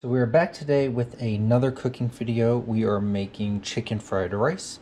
So we are back today with another cooking video. We are making chicken fried rice.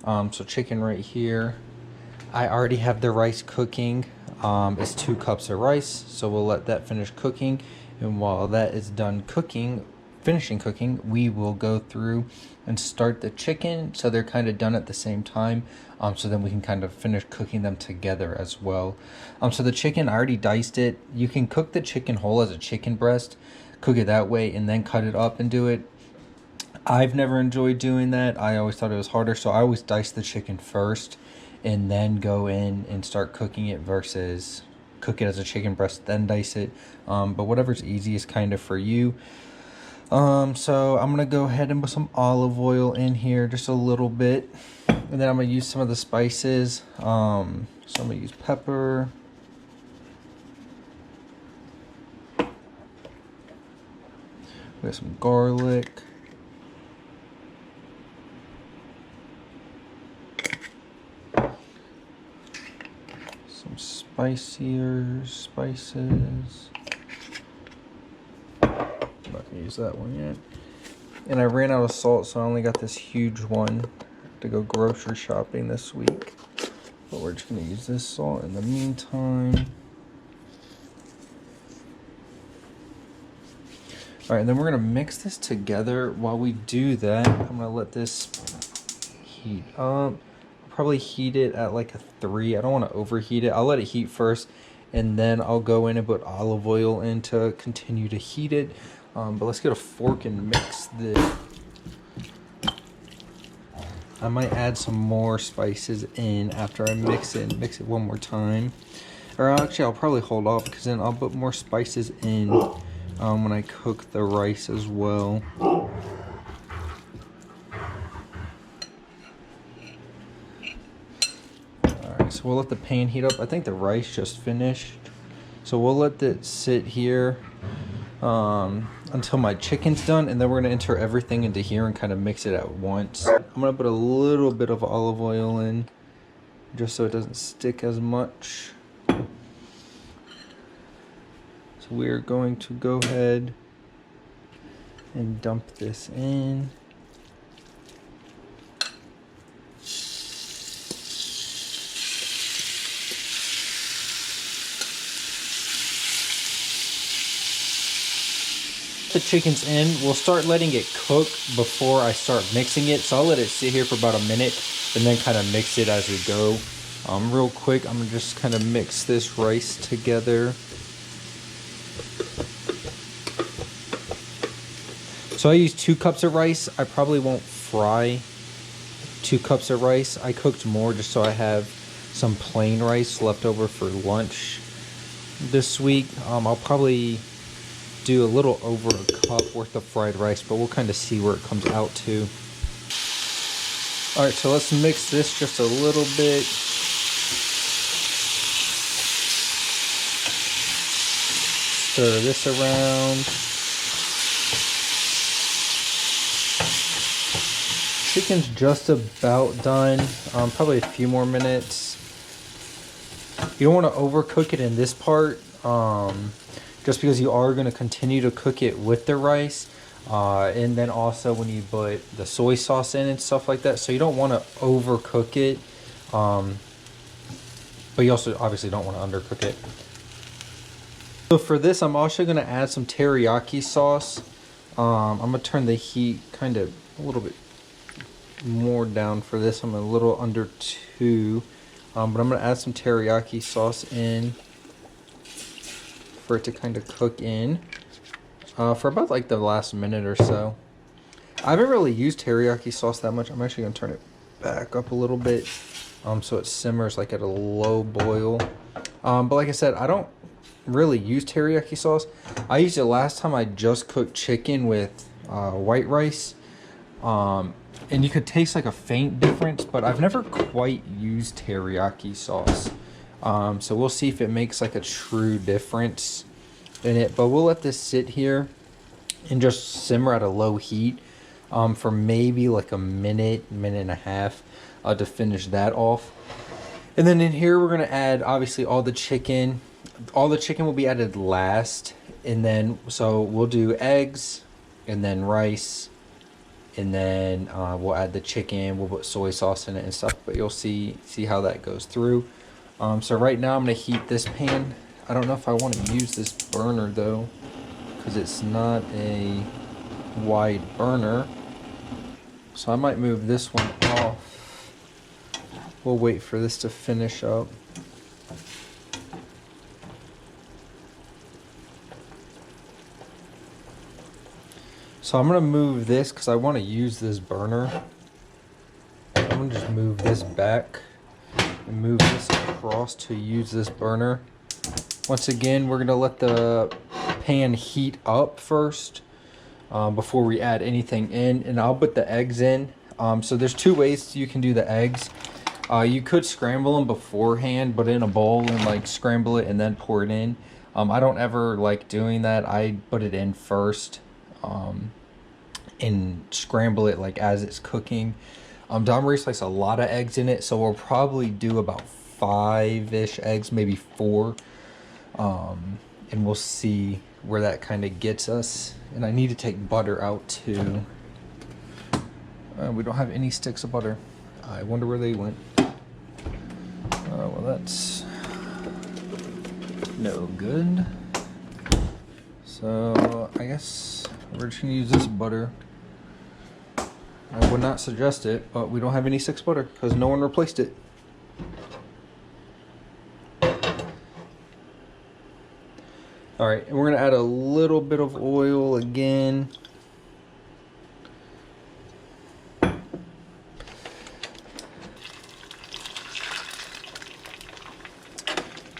So chicken right here. I already have the rice cooking. It's 2 cups of rice, so we'll let that finish cooking. And while that is done cooking, finishing cooking, we will go through and start the chicken so they're kind of done at the same time. So then we can kind of finish cooking them together as well. So the chicken, I already diced it. You can cook the chicken whole as a chicken breast, cook it that way, and then cut it up and do it. I've never enjoyed doing that. I always thought it was harder, so I always dice the chicken first and then go in and start cooking it versus cook it as a chicken breast then dice it. But whatever's easiest kind of for you. So I'm gonna go ahead and put some olive oil in here, just a little bit, and then I'm gonna use some of the spices. So I'm gonna use pepper, we have some garlic, some spicier spices. I'm not gonna use that one yet. And I ran out of salt, so I only got this huge one to go grocery shopping this week. But we're just gonna use this salt in the meantime. All right, and then we're gonna mix this together. While we do that, I'm gonna let this heat up. I'll probably heat it at like a 3. I don't want to overheat it. I'll let it heat first, and then I'll go in and put olive oil in to continue to heat it. But let's get a fork and mix this. I might add some more spices in after I mix it one more time. Or actually, I'll probably hold off because then I'll put more spices in when I cook the rice as well. Alright, so we'll let the pan heat up. I think the rice just finished. So we'll let it sit here until my chicken's done, and then we're gonna enter everything into here and kind of mix it at once. I'm gonna put a little bit of olive oil in just so it doesn't stick as much. So we're going to go ahead and dump this in. The chicken's in, we'll start letting it cook before I start mixing it, so I'll let it sit here for about a minute and then kind of mix it as we go. Real quick, I'm gonna just kind of mix this rice together. So I use 2 cups of rice. I probably won't fry 2 cups of rice. I cooked more just so I have some plain rice left over for lunch this week. I'll probably do a little over a cup worth of fried rice, but we'll kind of see where it comes out to. All right, so let's mix this just a little bit. Stir this around. Chicken's just about done. Probably a few more minutes. You don't want to overcook it in this part. Just because you are going to continue to cook it with the rice, and then also when you put the soy sauce in and stuff like that, so you don't want to overcook it, but you also obviously don't want to undercook it. So for this, I'm also going to add some teriyaki sauce. I'm going to turn the heat kind of a little bit more down for this. I'm a little under 2, but I'm going to add some teriyaki sauce in for it to kind of cook in for about like the last minute or so. I haven't really used teriyaki sauce that much. I'm actually going to turn it back up a little bit so it simmers like at a low boil. But like I said, I don't really use teriyaki sauce. I used it last time I just cooked chicken with white rice, and you could taste like a faint difference, but I've never quite used teriyaki sauce. So we'll see if it makes like a true difference in it, but we'll let this sit here and just simmer at a low heat for maybe like a minute and a half to finish that off. And then in here we're going to add obviously all the chicken. All the chicken will be added last, and then so we'll do eggs, and then rice, and then we'll add the chicken. We'll put soy sauce in it and stuff, but you'll see how that goes through. So right now I'm gonna heat this pan. I don't know if I want to use this burner though, because it's not a wide burner. So I might move this one off. We'll wait for this to finish up. So I'm gonna move this because I want to use this burner. I'm gonna just move this back and move this across to use this burner. Once again, we're gonna let the pan heat up first before we add anything in, and I'll put the eggs in. So there's two ways you can do the eggs. You could scramble them beforehand, but in a bowl and like scramble it and then pour it in. I don't ever like doing that. I put it in first. And scramble it like as it's cooking. Dom Maurice likes a lot of eggs in it, so we'll probably do about 5-ish eggs, maybe 4. And we'll see where that kind of gets us. And I need to take butter out too. We don't have any sticks of butter. I wonder where they went. Well, that's no good. So I guess we're just gonna use this butter. I would not suggest it, but we don't have any 6 butter because no one replaced it. Alright, and we're gonna add a little bit of oil again.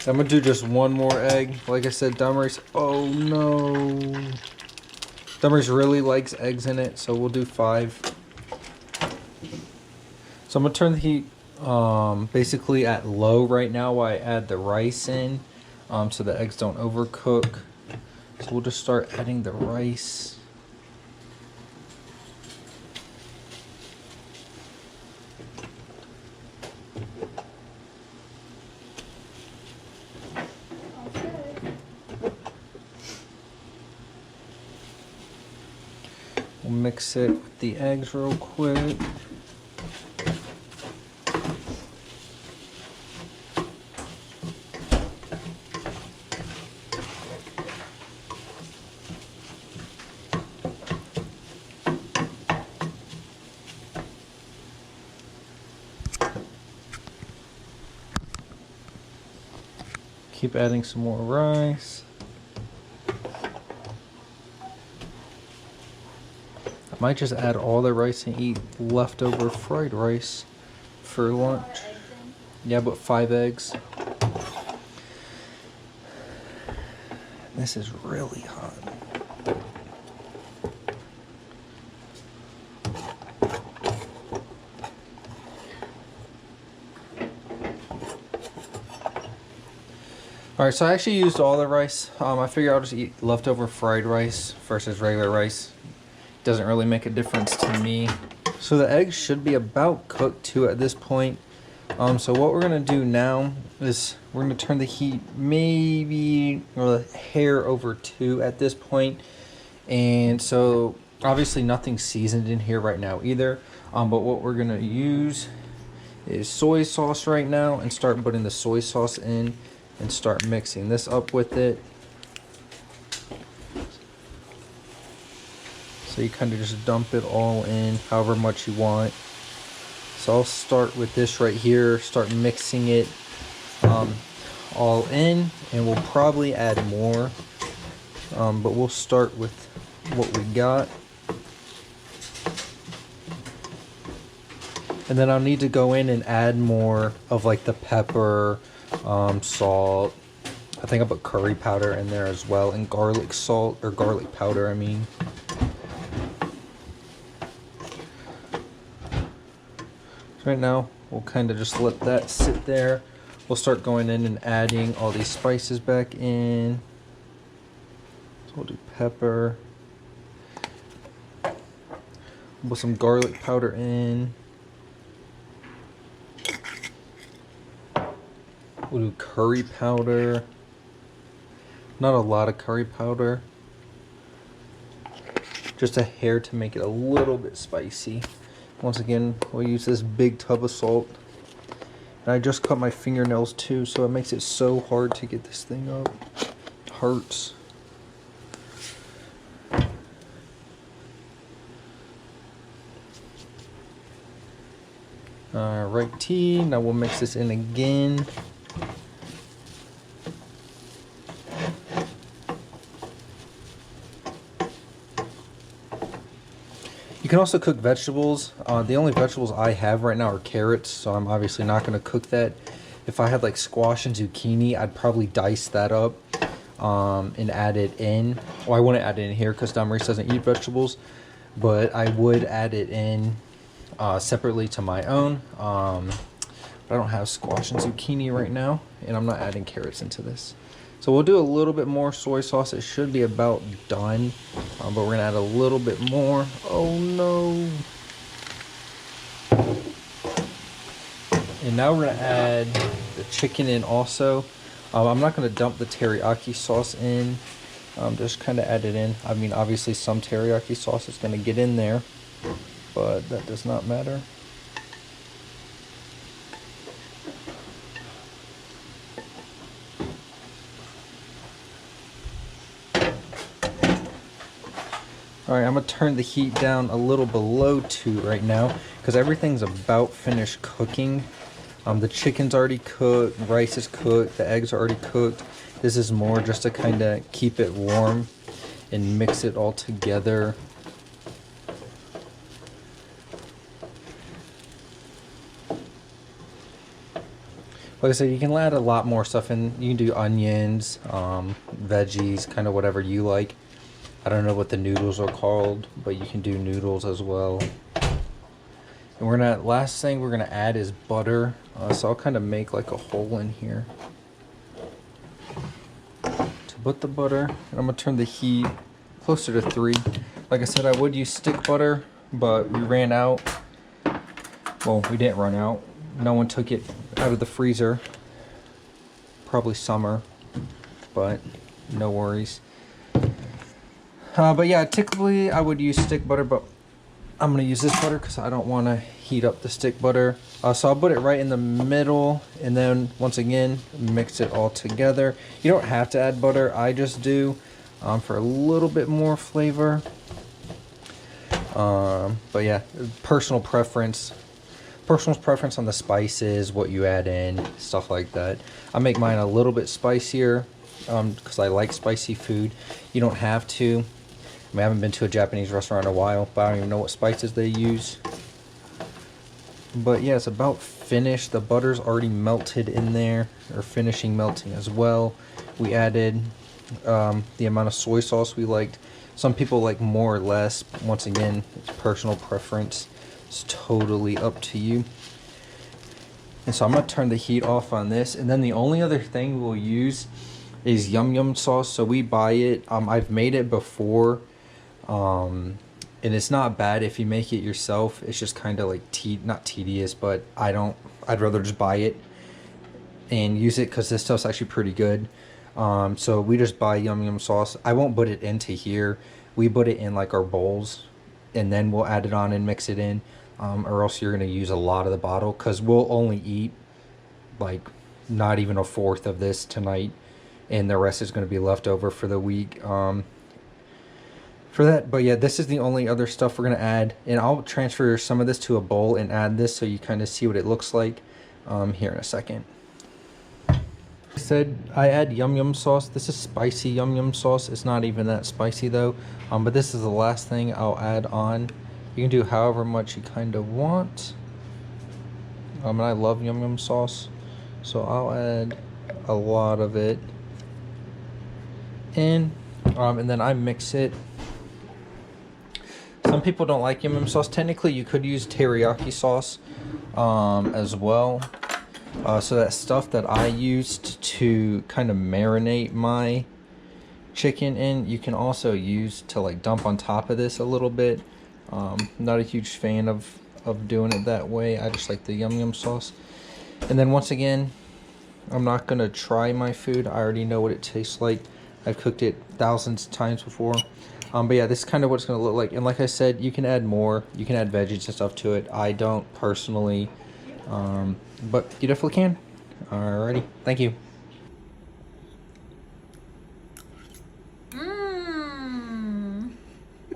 I'm gonna do just one more egg. Like I said, Dom Maurice, oh no. Dom Maurice really likes eggs in it, so we'll do 5. So I'm gonna turn the heat basically at low right now while I add the rice in, so the eggs don't overcook. So we'll just start adding the rice. We'll mix it with the eggs real quick. Keep adding some more rice. I might just add all the rice and eat leftover fried rice for lunch. Yeah, but 5 eggs. This is really hot. Alright, so I actually used all the rice. I figure I'll just eat leftover fried rice versus regular rice. Doesn't really make a difference to me. So the eggs should be about cooked too at this point. So what we're gonna do now is we're gonna turn the heat maybe a hair over 2 at this point. And so obviously nothing's seasoned in here right now either. But what we're gonna use is soy sauce right now and start putting the soy sauce in and start mixing this up with it. So you kind of just dump it all in however much you want. So I'll start with this right here, start mixing it all in, and we'll probably add more, but we'll start with what we got. And then I'll need to go in and add more of like the pepper, salt. I think I'll put curry powder in there as well, and garlic salt, or garlic powder, I mean. So right now, we'll kind of just let that sit there. We'll start going in and adding all these spices back in. So we'll do pepper. We'll put some garlic powder in. We'll do curry powder. Not a lot of curry powder. just a hair to make it a little bit spicy. Once again, we'll use this big tub of salt. And I just cut my fingernails too, so it makes it so hard to get this thing up. It hurts. Alrighty, now we'll mix this in again. You can also cook vegetables. The only vegetables I have right now are carrots, so I'm obviously not going to cook that. If I had like squash and zucchini, I'd probably dice that up and add it in. Well, I wouldn't add it in here because Damaris doesn't eat vegetables, but I would add it in separately to my own. But I don't have squash and zucchini right now, and I'm not adding carrots into this. So we'll do a little bit more soy sauce. It should be about done, but we're gonna add a little bit more. Oh no. And now we're gonna add the chicken in also. I'm not gonna dump the teriyaki sauce in, just kind of add it in. I mean, obviously some teriyaki sauce is gonna get in there, but that does not matter. Alright, I'm going to turn the heat down a little below 2 right now because everything's about finished cooking. The chicken's already cooked, rice is cooked, the eggs are already cooked. This is more just to kind of keep it warm and mix it all together. Like I said, you can add a lot more stuff in. You can do onions, veggies, kind of whatever you like. I don't know what the noodles are called, but you can do noodles as well. And last thing we're gonna add is butter. So I'll kind of make like a hole in here to put the butter. And I'm gonna turn the heat closer to 3. Like I said, I would use stick butter, but we ran out. Well, we didn't run out. No one took it out of the freezer. Probably summer, but no worries. But yeah, typically I would use stick butter, but I'm going to use this butter because I don't want to heat up the stick butter. So I'll put it right in the middle, and then once again, mix it all together. You don't have to add butter, I just do for a little bit more flavor. But yeah, personal preference on the spices, what you add in, stuff like that. I make mine a little bit spicier because I like spicy food. You don't have to. I mean, I haven't been to a Japanese restaurant in a while, but I don't even know what spices they use. But yeah, it's about finished. The butter's already melted in there, or finishing melting as well. We added the amount of soy sauce we liked. Some people like more or less. Once again, it's personal preference. It's totally up to you. And so I'm going to turn the heat off on this. And then the only other thing we'll use is yum yum sauce. So we buy it. I've made it before. And it's not bad if you make it yourself. It's just kind of like not tedious, but I'd rather just buy it and use it because this stuff's actually pretty good. So we just buy yum yum sauce. I won't put it into here. We put it in like our bowls, and then we'll add it on and mix it in. Or else you're going to use a lot of the bottle because we'll only eat like not even a fourth of this tonight, and the rest is going to be left over for the week. For that, but yeah, this is the only other stuff we're going to add, and I'll transfer some of this to a bowl and add this so you kind of see what it looks like here in a second. I said I add yum yum sauce. This is spicy yum yum sauce. It's not even that spicy though, but this is the last thing I'll add on. You can do however much you kind of want. And I love yum yum sauce, so I'll add a lot of it in, and then I mix it. Some people don't like yum yum sauce. Technically, you could use teriyaki sauce as well. So that stuff that I used to kind of marinate my chicken in, you can also use to like dump on top of this a little bit. Not a huge fan of doing it that way. I just like the yum yum sauce. And then once again, I'm not gonna try my food. I already know what it tastes like. I've cooked it thousands of times before. But yeah, this is kind of what it's going to look like. And like I said, you can add more. You can add veggies and stuff to it. I don't personally, but you definitely can. Alrighty, thank you.